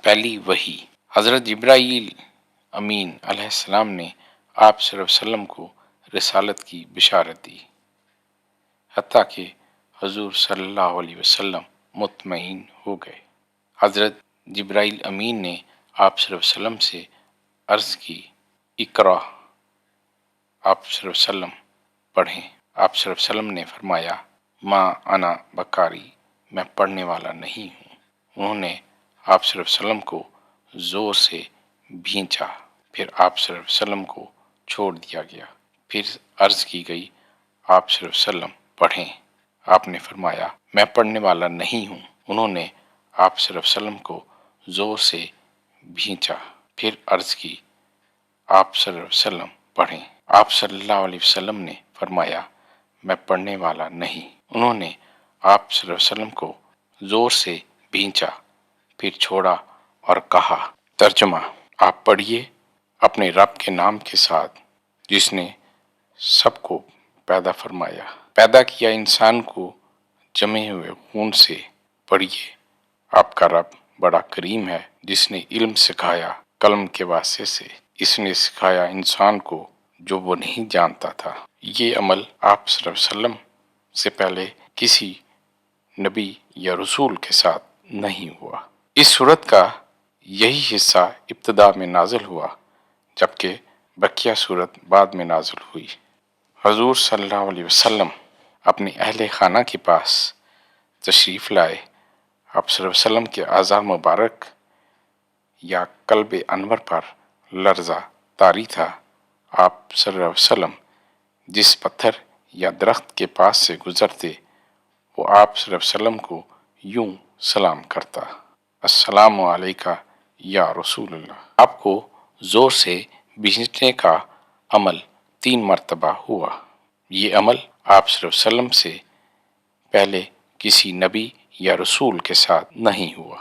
پہلی وحی۔ حضرت جبرائیل امین علیہ السلام نے آپ صلی اللہ علیہ وسلم کو رسالت کی بشارت دی، حتیٰ کہ حضور صلی اللہ علیہ وسلم مطمئن ہو گئے۔ حضرت جبرائیل امین نے آپ صلی اللہ علیہ وسلم سے عرض کی، اقرأ، آپ صلی اللہ علیہ وسلم پڑھیں۔ آپ صلی اللہ علیہ وسلم نے فرمایا، ما انا بقاری، میں پڑھنے والا نہیں ہوں۔ انہوں نے آپ صلی اللہ علیہ وسلم کو زور سے بھینچا، پھر آپ صلی اللہ علیہ وسلم کو چھوڑ دیا گیا۔ پھر عرض کی گئی، آپ صلی اللہ علیہ وسلم پڑھیں۔ آپ نے فرمایا، میں پڑھنے والا نہیں ہوں۔ انہوں نے آپ صلی اللہ علیہ وسلم کو زور سے بھینچا، پھر عرض کی، آپ صلی اللہ علیہ وسلم پڑھیں۔ آپ صلی اللہ علیہ وسلم نے فرمایا، میں پڑھنے والا نہیں۔ انہوں نے آپ صلی اللہ علیہ وسلم کو زور سے بھینچا، پھر چھوڑا اور کہا۔ ترجمہ، آپ پڑھیے اپنے رب کے نام کے ساتھ جس نے سب کو پیدا فرمایا، پیدا کیا انسان کو جمے ہوئے خون سے۔ پڑھیے، آپ کا رب بڑا کریم ہے جس نے علم سکھایا قلم کے واسطے سے۔ اس نے سکھایا انسان کو جو وہ نہیں جانتا تھا۔ یہ عمل آپ صلی اللہ علیہ وسلم سے پہلے کسی نبی یا رسول کے ساتھ نہیں ہوا۔ اس سورت کا یہی حصہ ابتدا میں نازل ہوا، جبکہ بقیہ سورت بعد میں نازل ہوئی۔ حضور صلی اللہ علیہ وسلم اپنے اہل خانہ کے پاس تشریف لائے۔ آپ صلی اللہ علیہ وسلم کے اعضاء مبارک یا قلب انور پر لرزہ طاری تھا۔ آپ صلی اللہ علیہ وسلم جس پتھر یا درخت کے پاس سے گزرتے، وہ آپ صلی اللہ علیہ وسلم کو یوں سلام کرتا، السلام علیکہ یا رسول اللہ۔ آپ کو زور سے بھینچنے کا عمل 3 مرتبہ ہوا۔ یہ عمل آپ صلی اللہ علیہ وسلم سے پہلے کسی نبی یا رسول کے ساتھ نہیں ہوا۔